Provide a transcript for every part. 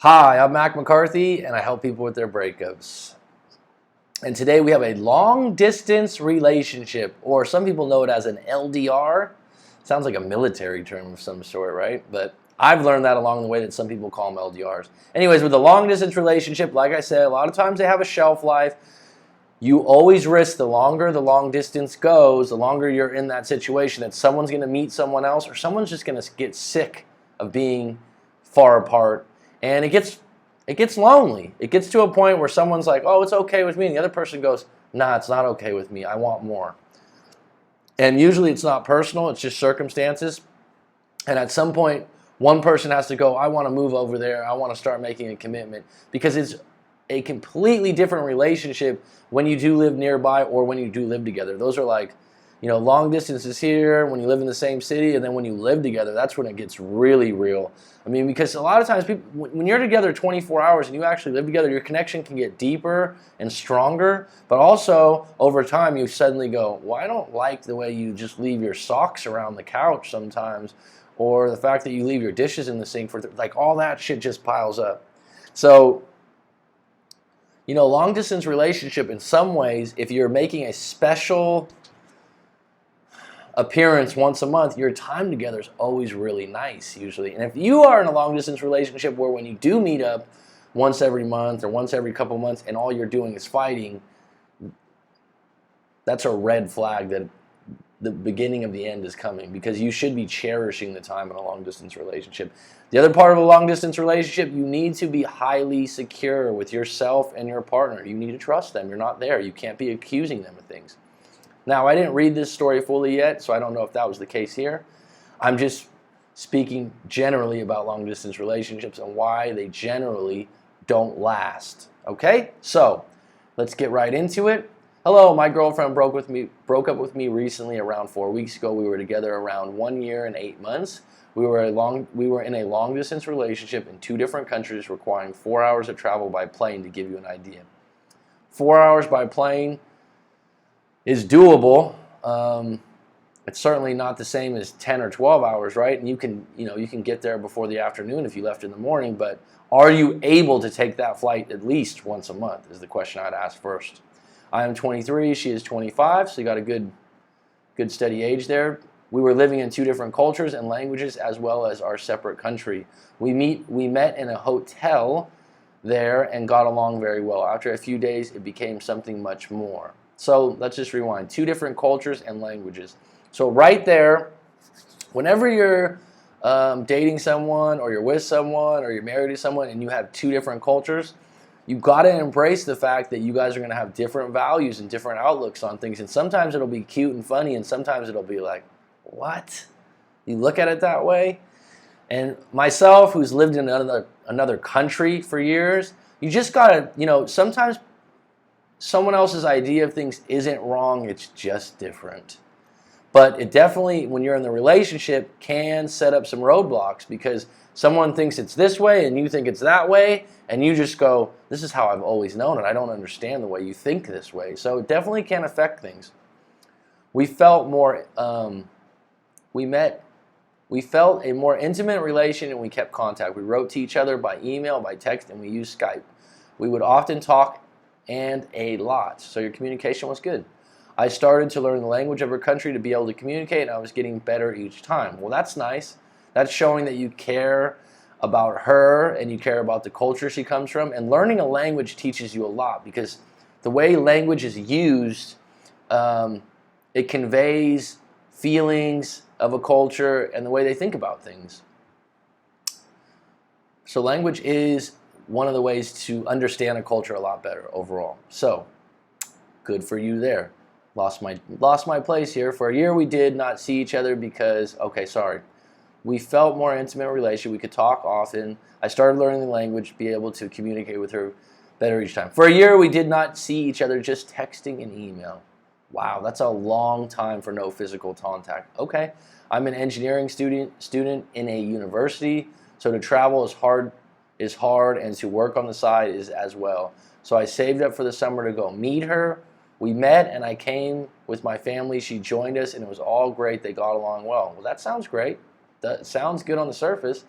Hi, I'm Mac McCarthy, and I help people with their breakups. And today we have a long-distance relationship, or some people know it as an LDR. Sounds like a military term of some sort, right? But I've learned that along the way that some people call them LDRs. Anyways, with a long-distance relationship, like I said, a lot of times they have a shelf life. You always risk the longer the long distance goes, the longer you're in that situation, that someone's going to meet someone else or someone's just going to get sick of being far apart. And it gets lonely. It gets to a point where someone's like, oh, it's okay with me. And the other person goes, nah, it's not okay with me. I want more. And usually it's not personal. It's just circumstances. And at some point, one person has to go, I want to move over there. I want to start making a commitment. Because it's a completely different relationship when you do live nearby or when you do live together. Those are like, long distances here, when you live in the same city, and then when you live together, that's when it gets really real. I mean, because a lot of times, people, when you're together 24 hours and you actually live together, your connection can get deeper and stronger, but also, over time, you suddenly go, well, I don't like the way you just leave your socks around the couch sometimes, or the fact that you leave your dishes in the sink, like all that shit just piles up. So, long distance relationship in some ways, if you're making a special appearance once a month, your time together is always really nice usually. And if you are in a long distance relationship where when you do meet up once every month or once every couple months and all you're doing is fighting, that's a red flag that the beginning of the end is coming, because you should be cherishing the time in a long distance relationship. The other part of a long distance relationship, you need to be highly secure with yourself and your partner. You need to trust them. You're not there. You can't be accusing them of things. Now, I didn't read this story fully yet, so I don't know if that was the case here. I'm just speaking generally about long distance relationships and why they generally don't last. Okay? So, let's get right into it. Hello, my girlfriend broke up with me recently around 4 weeks ago. We were together around 1 year and 8 months. We were in a long distance relationship in 2 different countries, requiring 4 hours of travel by plane, to give you an idea. 4 hours by plane is doable. It's certainly not the same as 10 or 12 hours, right? And you can get there before the afternoon if you left in the morning, but are you able to take that flight at least once a month is the question I'd ask first. I am 23, she is 25, so you got a good steady age there. We were living in 2 different cultures and languages as well as our separate country. We met in a hotel there and got along very well. After a few days, it became something much more. So let's just rewind. 2 different cultures and languages. So right there, whenever you're dating someone or you're with someone or you're married to someone and you have 2 different cultures, you've got to embrace the fact that you guys are going to have different values and different outlooks on things. And sometimes it'll be cute and funny, and sometimes it'll be like, what? You look at it that way? And myself, who's lived in another country for years, you just got to, sometimes someone else's idea of things isn't wrong, it's just different. But it definitely, when you're in the relationship, can set up some roadblocks, because someone thinks it's this way and you think it's that way, and you just go, this is how I've always known it. I don't understand the way you think this way. So it definitely can affect things. We felt we felt a more intimate relation, and we kept contact. We wrote to each other by email, by text, and we used Skype. We would often talk and a lot, so your communication was good. I started to learn the language of her country to be able to communicate, and I was getting better each time. Well, that's nice. That's showing that you care about her and you care about the culture she comes from. And learning a language teaches you a lot, because the way language is used, it conveys feelings of a culture and the way they think about things. So language is one of the ways to understand a culture a lot better overall. So, good for you there. Lost my place here. For a year we did not see each other because, we felt more intimate relation. We could talk often. I started learning the language, be able to communicate with her better each time. For a year we did not see each other, just texting and email. Wow, that's a long time for no physical contact. Okay, I'm an engineering student in a university, so to travel is hard, and to work on the side is as well. So I saved up for the summer to go meet her. We met and I came with my family. She joined us and it was all great. They got along well. Well, that sounds great. That sounds good on the surface.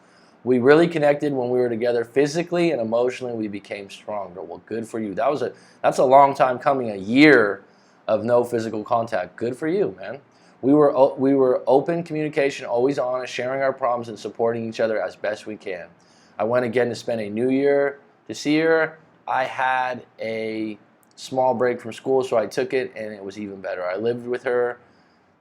We really connected when we were together. Physically and emotionally, we became stronger. Well, good for you. That's a long time coming, a year of no physical contact. Good for you, man. We were open communication, always honest, sharing our problems and supporting each other as best we can. I went again to spend a new year to see her. I had a small break from school, so I took it, and it was even better. I lived with her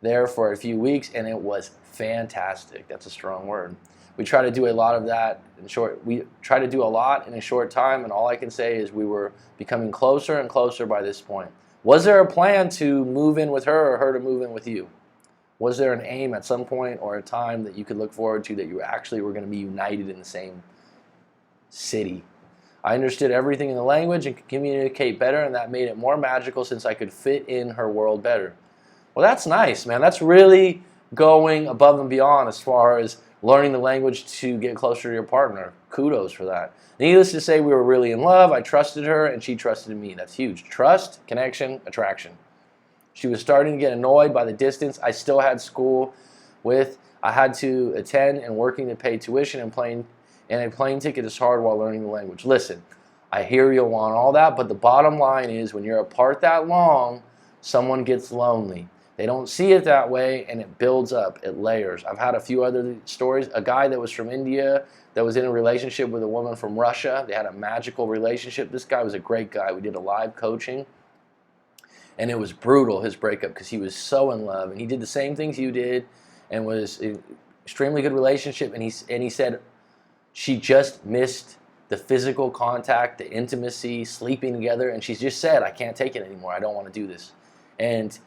there for a few weeks, and it was fantastic. That's a strong word. We try to do a lot of that in short. We try to do a lot in a short time, and all I can say is we were becoming closer and closer by this point. Was there a plan to move in with her or her to move in with you? Was there an aim at some point or a time that you could look forward to that you actually were going to be united in the same city? I understood everything in the language and could communicate better, and that made it more magical since I could fit in her world better. Well, that's nice, man. That's really going above and beyond as far as learning the language to get closer to your partner. Kudos for that. Needless to say, we were really in love. I trusted her, and she trusted me. That's huge. Trust, connection, attraction. She was starting to get annoyed by the distance I still had school with. I had to attend and working to pay tuition and a plane ticket is hard while learning the language. Listen, I hear you want all that, but the bottom line is when you're apart that long, someone gets lonely. They don't see it that way, and it builds up. It layers. I've had a few other stories. A guy that was from India that was in a relationship with a woman from Russia. They had a magical relationship. This guy was a great guy. We did a live coaching, and it was brutal, his breakup, because he was so in love, and he did the same things you did and was an extremely good relationship, and he said she just missed the physical contact, the intimacy, sleeping together, and she just said, I can't take it anymore. I don't want to do this. And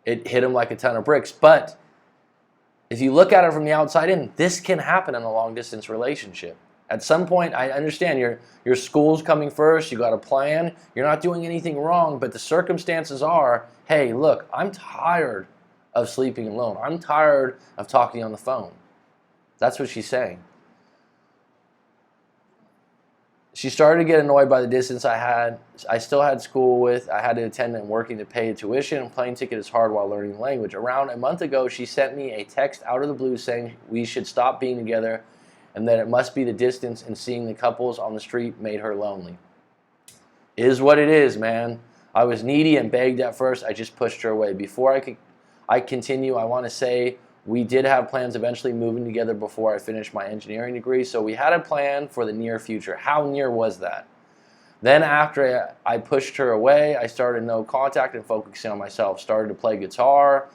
it hit him like a ton of bricks. But if you look at it from the outside in, this can happen in a long-distance relationship. At some point, I understand your school's coming first, you got a plan, you're not doing anything wrong, but the circumstances are, hey, look, I'm tired of sleeping alone. I'm tired of talking on the phone. That's what she's saying. She started to get annoyed by the distance I still had school with. I had to attend and working to pay tuition, and plane ticket is hard while learning the language. Around a month ago, she sent me a text out of the blue saying we should stop being together and that it must be the distance and seeing the couples on the street made her lonely. Is what it is, man. I was needy and begged at first. I just pushed her away. Before I continue, I want to say we did have plans eventually moving together before I finished my engineering degree, so we had a plan for the near future. How near was that? Then after I pushed her away, I started no contact and focusing on myself. Started to play guitar,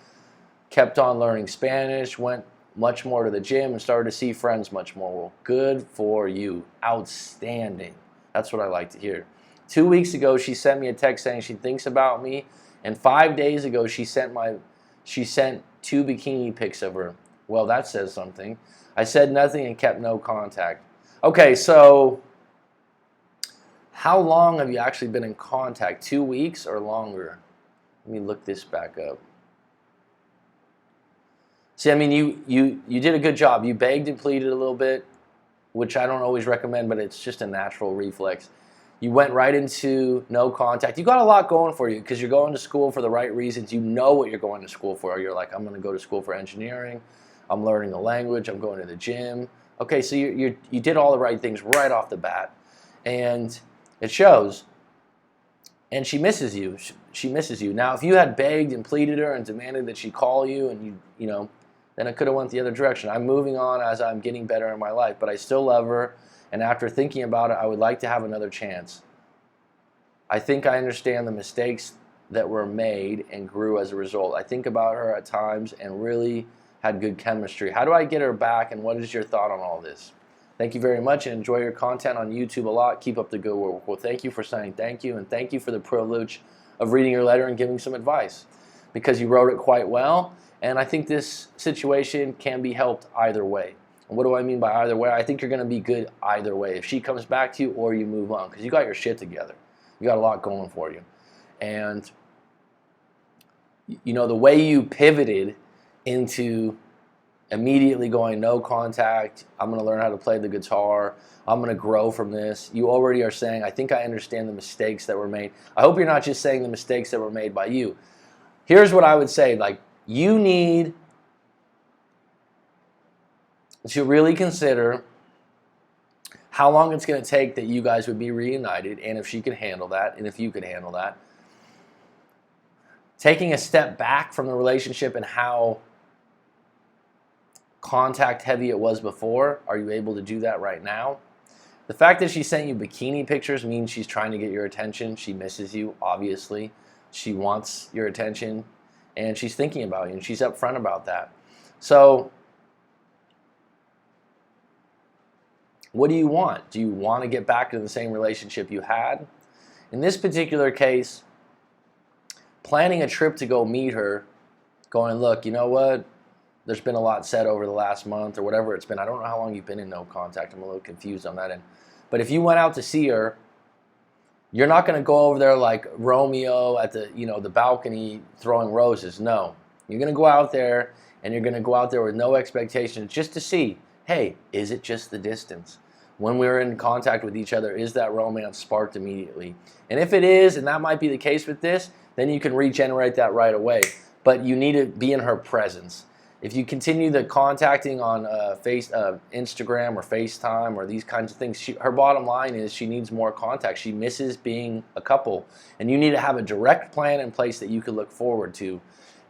kept on learning Spanish, went much more to the gym, and started to see friends much more. Well, good for you. Outstanding. That's what I like to hear. 2 weeks ago, she sent me a text saying she thinks about me, and 5 days ago, she sent 2 bikini pics of her. Well, that says something. I said nothing and kept no contact. Okay, so how long have you actually been in contact? 2 weeks or longer? Let me look this back up. See, I mean, you did a good job. You begged and pleaded a little bit, which I don't always recommend, but it's just a natural reflex. You went right into no contact. You got a lot going for you because you're going to school for the right reasons. You know what you're going to school for. You're like, I'm going to go to school for engineering. I'm learning the language. I'm going to the gym. Okay, so you did all the right things right off the bat. And it shows. And she misses you. She misses you. Now, if you had begged and pleaded her and demanded that she call you and you know, then it could have went the other direction. I'm moving on as I'm getting better in my life, but I still love her. And after thinking about it, I would like to have another chance. I think I understand the mistakes that were made and grew as a result. I think about her at times and really had good chemistry. How do I get her back, and what is your thought on all this? Thank you very much, and enjoy your content on YouTube a lot. Keep up the good work. Well, thank you for saying thank you, and thank you for the privilege of reading your letter and giving some advice, because you wrote it quite well, and I think this situation can be helped either way. What do I mean by either way? I think you're going to be good either way. If she comes back to you or you move on, because you got your shit together. You got a lot going for you. And, you know, the way you pivoted into immediately going no contact, I'm going to learn how to play the guitar, I'm going to grow from this. You already are saying, I think I understand the mistakes that were made. I hope you're not just saying the mistakes that were made by you. Here's what I would say. Like, you need to really consider how long it's going to take that you guys would be reunited, and if she could handle that, and if you could handle that. Taking a step back from the relationship and how contact heavy it was before. Are you able to do that right now? The fact that she sent you bikini pictures means she's trying to get your attention. She misses you, obviously. She wants your attention, and she's thinking about you, and she's upfront about that. So what do you want? Do you want to get back to the same relationship you had? In this particular case, planning a trip to go meet her, going, look, you know what? There's been a lot said over the last month or whatever it's been. I don't know how long you've been in no contact. I'm a little confused on that end. But if you went out to see her, you're not going to go over there like Romeo at the, the balcony throwing roses. No. You're going to go out there, and you're going to go out there with no expectations just to see, hey, is it just the distance? When we're in contact with each other, is that romance sparked immediately? And if it is, and that might be the case with this, then you can regenerate that right away. But you need to be in her presence. If you continue the contacting on Instagram or FaceTime or these kinds of things, her bottom line is she needs more contact. She misses being a couple. And you need to have a direct plan in place that you can look forward to.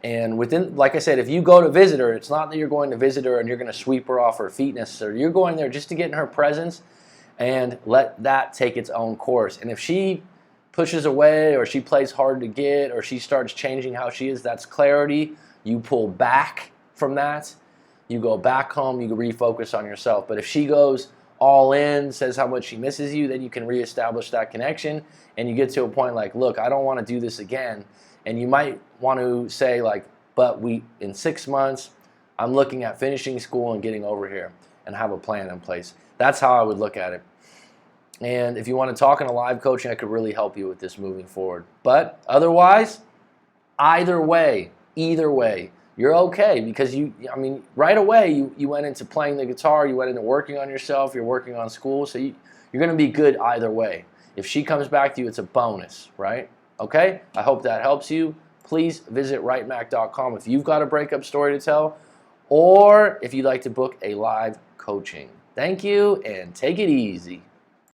And within, like I said, if you go to visit her, it's not that you're going to visit her and you're going to sweep her off her feet necessarily. You're going there just to get in her presence and let that take its own course. And if she pushes away or she plays hard to get or she starts changing how she is, that's clarity. You pull back from that, you go back home, you refocus on yourself. But if she goes all in, says how much she misses you, then you can reestablish that connection, and you get to a point like, look, I don't want to do this again. And you might want to say like, but in 6 months, I'm looking at finishing school and getting over here, and have a plan in place. That's how I would look at it. And if you want to talk in a live coaching, I could really help you with this moving forward. But otherwise, either way, you're okay, because right away you went into playing the guitar, you went into working on yourself, you're working on school, so you're going to be good either way. If she comes back to you, it's a bonus, right? Okay? I hope that helps you. Please visit rightmac.com if you've got a breakup story to tell, or if you'd like to book a live coaching. Thank you, and take it easy.